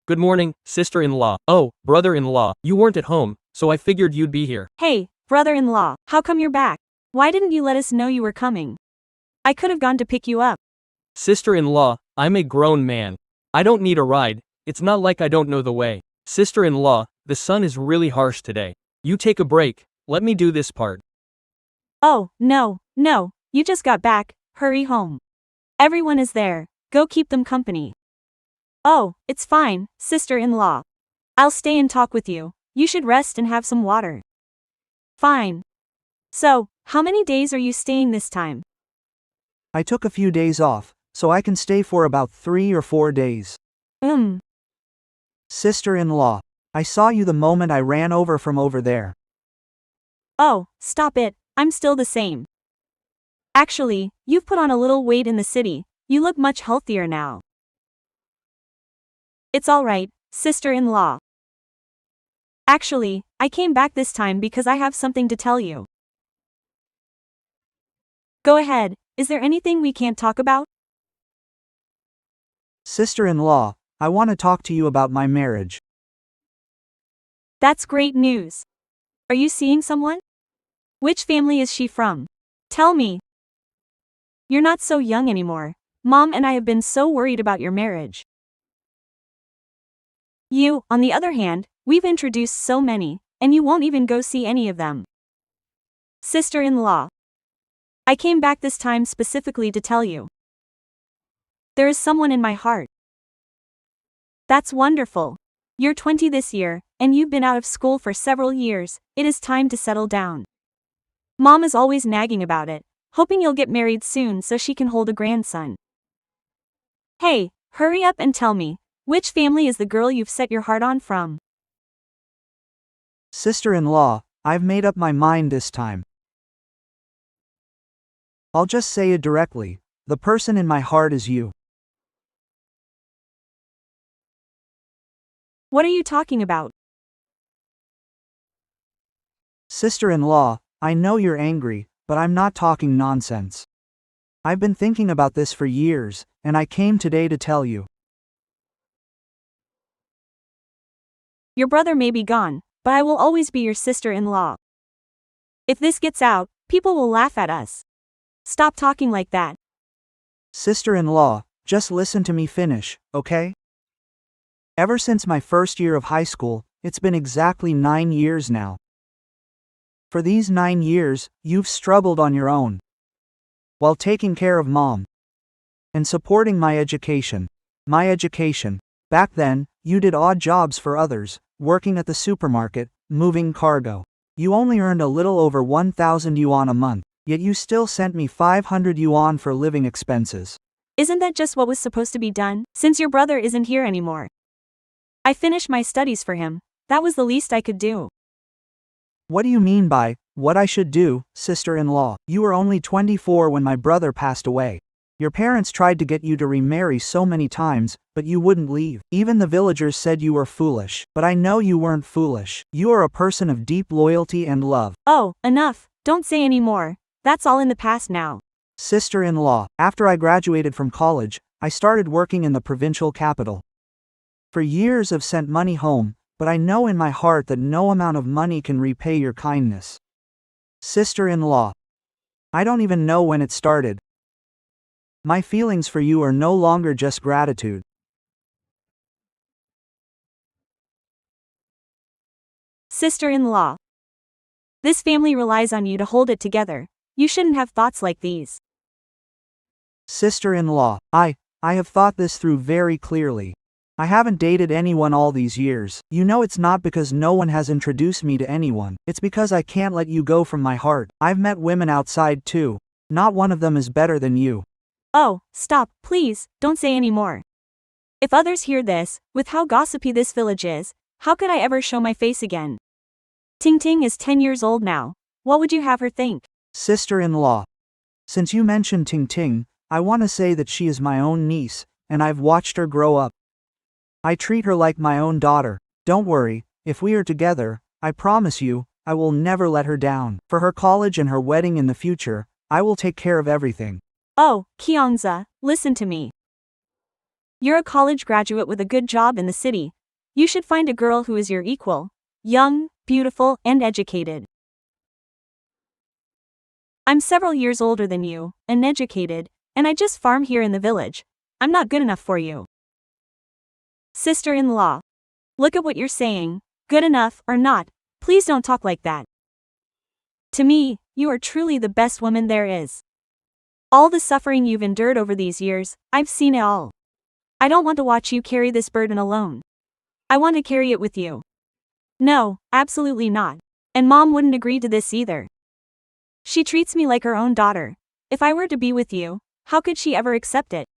Good morning, sister-in-law. Oh, brother-in-law, you weren't at home, so I figured you'd be here. Hey, brother-in-law, how come you're back? Why didn't you let us know you were coming? I could have gone to pick you up. Sister-in-law, I'm a grown man. I don't need a ride, it's not like I don't know the way. Sister-in-law, the sun is really harsh today. You take a break, let me do this part. Oh, no, you just got back, hurry home. Everyone is there, go keep them company. Oh, it's fine, sister-in-law. I'll stay and talk with you, you should rest and have some water. Fine. So, how many days are you staying this time? I took a few days off, so I can stay for about 3 or 4 days. Sister-in-law, I saw you the moment I ran over from over there. Oh, stop it, I'm still the same. Actually, you've put on a little weight in the city, you look much healthier now. It's alright, sister-in-law. Actually, I came back this time because I have something to tell you. Go ahead, is there anything we can't talk about? Sister-in-law, I want to talk to you about my marriage. That's great news. Are you seeing someone? Which family is she from? Tell me. You're not so young anymore. Mom and I have been so worried about your marriage. You, on the other hand, we've introduced so many, and you won't even go see any of them. Sister-in-law. I came back this time specifically to tell you. There is someone in my heart. That's wonderful. You're 20 this year, and you've been out of school for several years, it is time to settle down. Mom is always nagging about it, hoping you'll get married soon so she can hold a grandson. Hey, hurry up and tell me, which family is the girl you've set your heart on from? Sister-in-law, I've made up my mind this time. I'll just say it directly, the person in my heart is you. What are you talking about? Sister-in-law, I know you're angry, but I'm not talking nonsense. I've been thinking about this for years, and I came today to tell you. Your brother may be gone, but I will always be your sister-in-law. If this gets out, people will laugh at us. Stop talking like that. Sister-in-law, just listen to me finish, okay? Ever since my first year of high school, it's been exactly 9 years now. For these 9 years, you've struggled on your own, while taking care of mom and supporting my education. Back then, you did odd jobs for others, working at the supermarket, moving cargo. You only earned a little over 1,000 yuan a month, yet you still sent me 500 yuan for living expenses. Isn't that just what was supposed to be done, since your brother isn't here anymore? I finished my studies for him, that was the least I could do. What do you mean by, what I should do, sister-in-law? You were only 24 when my brother passed away. Your parents tried to get you to remarry so many times, but you wouldn't leave. Even the villagers said you were foolish, but I know you weren't foolish. You are a person of deep loyalty and love. Oh, enough, don't say any more, that's all in the past now. Sister-in-law, after I graduated from college, I started working in the provincial capital. For years I've sent money home, but I know in my heart that no amount of money can repay your kindness. Sister-in-law, I don't even know when it started. My feelings for you are no longer just gratitude. Sister-in-law. This family relies on you to hold it together. You shouldn't have thoughts like these. Sister-in-law, I have thought this through very clearly. I haven't dated anyone all these years. You know it's not because no one has introduced me to anyone. It's because I can't let you go from my heart. I've met women outside too. Not one of them is better than you. Oh, stop, please, don't say any more. If others hear this, with how gossipy this village is, how could I ever show my face again? Ting Ting is 10 years old now. What would you have her think? Sister-in-law, since you mentioned Ting Ting, I want to say that she is my own niece, and I've watched her grow up. I treat her like my own daughter. Don't worry, if we are together, I promise you, I will never let her down. For her college and her wedding in the future, I will take care of everything. Oh, Kiangza, listen to me. You're a college graduate with a good job in the city. You should find a girl who is your equal. Young, beautiful, and educated. I'm several years older than you, and educated, and I just farm here in the village. I'm not good enough for you. Sister-in-law. Look at what you're saying. Good enough or not, please don't talk like that. To me, you are truly the best woman there is. All the suffering you've endured over these years, I've seen it all. I don't want to watch you carry this burden alone. I want to carry it with you. No, absolutely not. And Mom wouldn't agree to this either. She treats me like her own daughter. If I were to be with you, how could she ever accept it?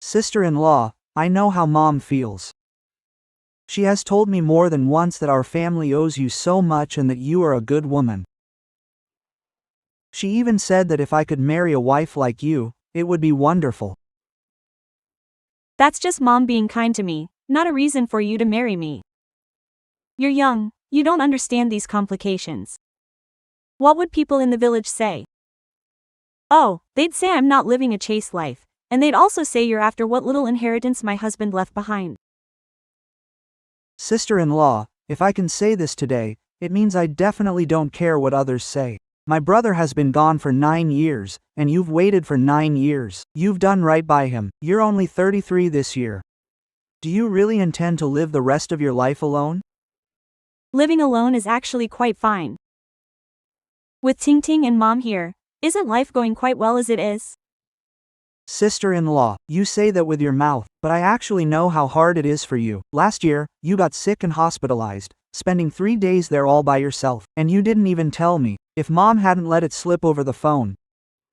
Sister-in-law, I know how Mom feels. She has told me more than once that our family owes you so much and that you are a good woman. She even said that if I could marry a wife like you, it would be wonderful. That's just Mom being kind to me, not a reason for you to marry me. You're young, you don't understand these complications. What would people in the village say? Oh, they'd say I'm not living a chaste life, and they'd also say you're after what little inheritance my husband left behind. Sister-in-law, if I can say this today, it means I definitely don't care what others say. My brother has been gone for 9 years, and you've waited for 9 years. You've done right by him. You're only 33 this year. Do you really intend to live the rest of your life alone? Living alone is actually quite fine. With Ting Ting and Mom here, isn't life going quite well as it is? Sister-in-law, you say that with your mouth, but I actually know how hard it is for you. Last year, you got sick and hospitalized, spending 3 days there all by yourself, and you didn't even tell me. If Mom hadn't let it slip over the phone,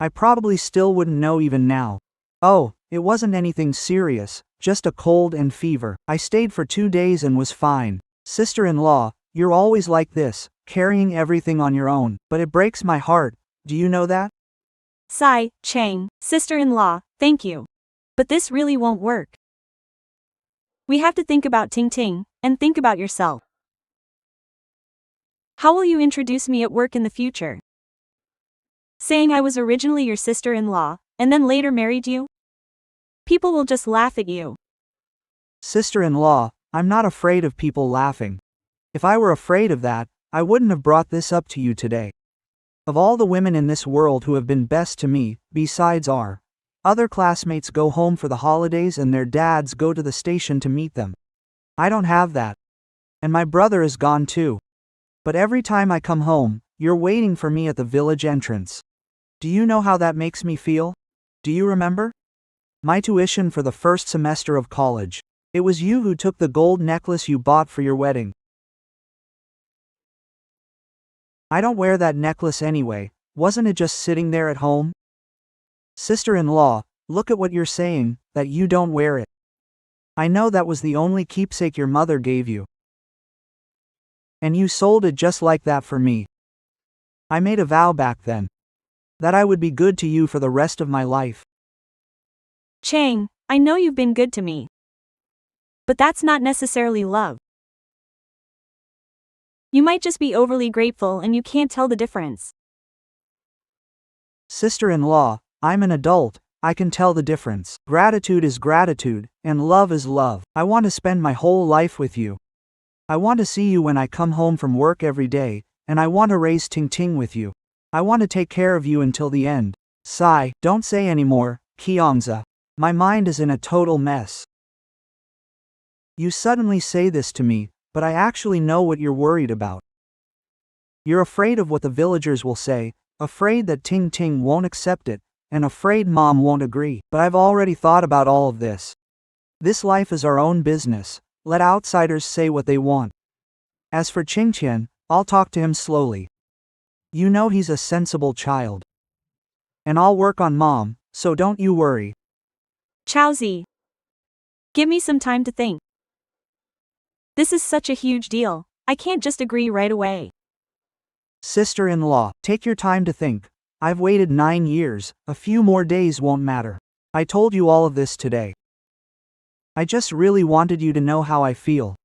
I probably still wouldn't know even now. Oh, it wasn't anything serious, just a cold and fever. I stayed for 2 days and was fine. Sister-in-law, you're always like this, carrying everything on your own, but it breaks my heart. Do you know that? Sigh, Chang, sister-in-law, thank you. But this really won't work. We have to think about Ting Ting, and think about yourself. How will you introduce me at work in the future? Saying I was originally your sister-in-law, and then later married you? People will just laugh at you. Sister-in-law, I'm not afraid of people laughing. If I were afraid of that, I wouldn't have brought this up to you today. Of all the women in this world who have been best to me, besides our other classmates go home for the holidays and their dads go to the station to meet them. I don't have that. And my brother is gone too. But every time I come home, you're waiting for me at the village entrance. Do you know how that makes me feel? Do you remember? My tuition for the first semester of college. It was you who took the gold necklace you bought for your wedding. I don't wear that necklace anyway. Wasn't it just sitting there at home? Sister-in-law, look at what you're saying, that you don't wear it. I know that was the only keepsake your mother gave you. And you sold it just like that for me. I made a vow back then that I would be good to you for the rest of my life. Chang, I know you've been good to me. But that's not necessarily love. You might just be overly grateful and you can't tell the difference. Sister-in-law, I'm an adult, I can tell the difference. Gratitude is gratitude, and love is love. I want to spend my whole life with you. I want to see you when I come home from work every day, and I want to raise Ting Ting with you. I want to take care of you until the end. Sigh, don't say anymore, Kiangza. My mind is in a total mess. You suddenly say this to me, but I actually know what you're worried about. You're afraid of what the villagers will say, afraid that Ting Ting won't accept it, and afraid Mom won't agree. But I've already thought about all of this. This life is our own business. Let outsiders say what they want. As for Qingqian, I'll talk to him slowly. You know he's a sensible child. And I'll work on Mom, so don't you worry. Chowzi. Give me some time to think. This is such a huge deal, I can't just agree right away. Sister-in-law, take your time to think. I've waited 9 years, a few more days won't matter. I told you all of this today. I just really wanted you to know how I feel.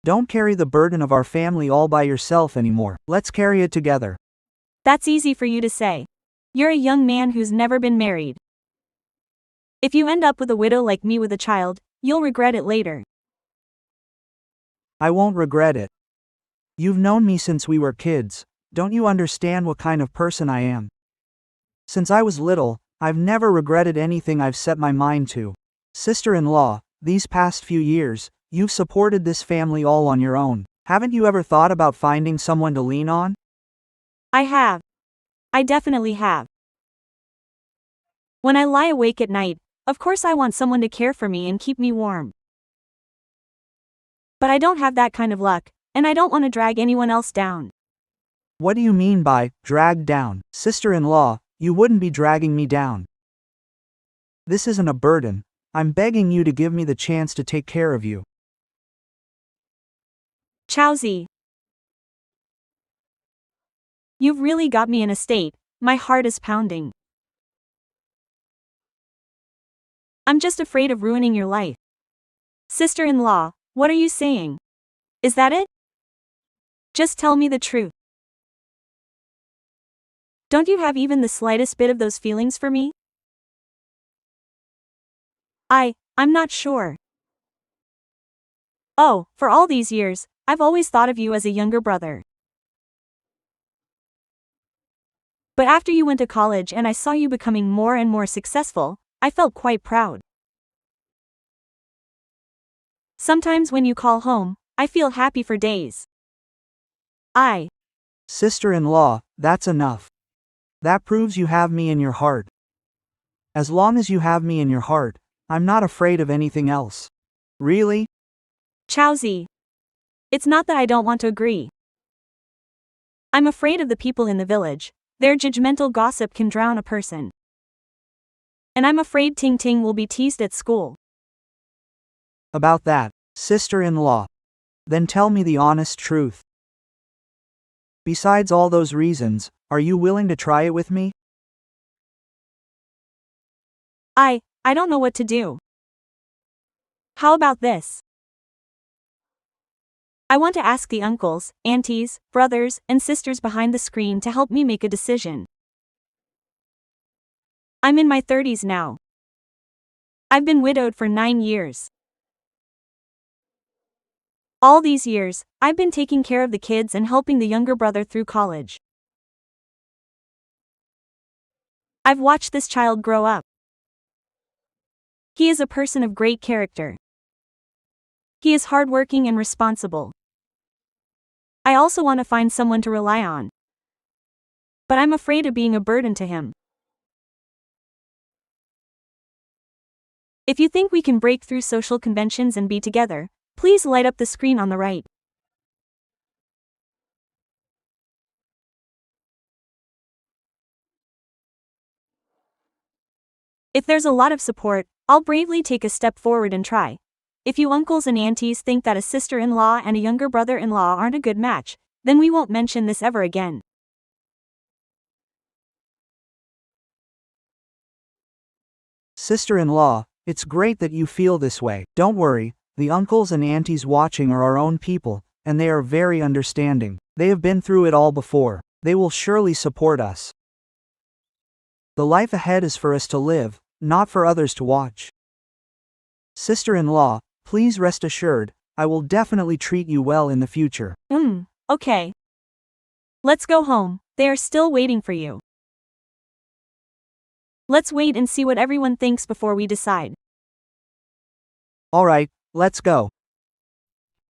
Don't carry the burden of our family all by yourself anymore. Let's carry it together. That's easy for you to say. You're a young man who's never been married. If you end up with a widow like me with a child, you'll regret it later. I won't regret it. You've known me since we were kids. Don't you understand what kind of person I am? Since I was little, I've never regretted anything I've set my mind to. Sister-in-law, these past few years, you've supported this family all on your own. Haven't you ever thought about finding someone to lean on? I have. I definitely have. When I lie awake at night, of course I want someone to care for me and keep me warm. But I don't have that kind of luck, and I don't want to drag anyone else down. What do you mean by drag down? Sister-in-law, you wouldn't be dragging me down. This isn't a burden. I'm begging you to give me the chance to take care of you. Chowsy. You've really got me in a state. My heart is pounding. I'm just afraid of ruining your life. Sister-in-law, what are you saying? Is that it? Just tell me the truth. Don't you have even the slightest bit of those feelings for me? I'm not sure. Oh, for all these years, I've always thought of you as a younger brother. But after you went to college and I saw you becoming more and more successful, I felt quite proud. Sometimes when you call home, I feel happy for days. Sister-in-law, that's enough. That proves you have me in your heart. As long as you have me in your heart, I'm not afraid of anything else. Really? Chowsy. It's not that I don't want to agree. I'm afraid of the people in the village. Their judgmental gossip can drown a person. And I'm afraid Ting Ting will be teased at school. About that, sister-in-law. Then tell me the honest truth. Besides all those reasons, are you willing to try it with me? I don't know what to do. How about this? I want to ask the uncles, aunties, brothers, and sisters behind the screen to help me make a decision. I'm in my 30s now. I've been widowed for 9 years. All these years, I've been taking care of the kids and helping the younger brother through college. I've watched this child grow up. He is a person of great character. He is hardworking and responsible. I also want to find someone to rely on. But I'm afraid of being a burden to him. If you think we can break through social conventions and be together, please light up the screen on the right. If there's a lot of support, I'll bravely take a step forward and try. If you uncles and aunties think that a sister-in-law and a younger brother-in-law aren't a good match, then we won't mention this ever again. Sister-in-law, it's great that you feel this way. Don't worry, the uncles and aunties watching are our own people, and they are very understanding. They have been through it all before. They will surely support us. The life ahead is for us to live, not for others to watch. Sister-in-law, please rest assured, I will definitely treat you well in the future. Okay. Let's go home, they are still waiting for you. Let's wait and see what everyone thinks before we decide. Alright, let's go.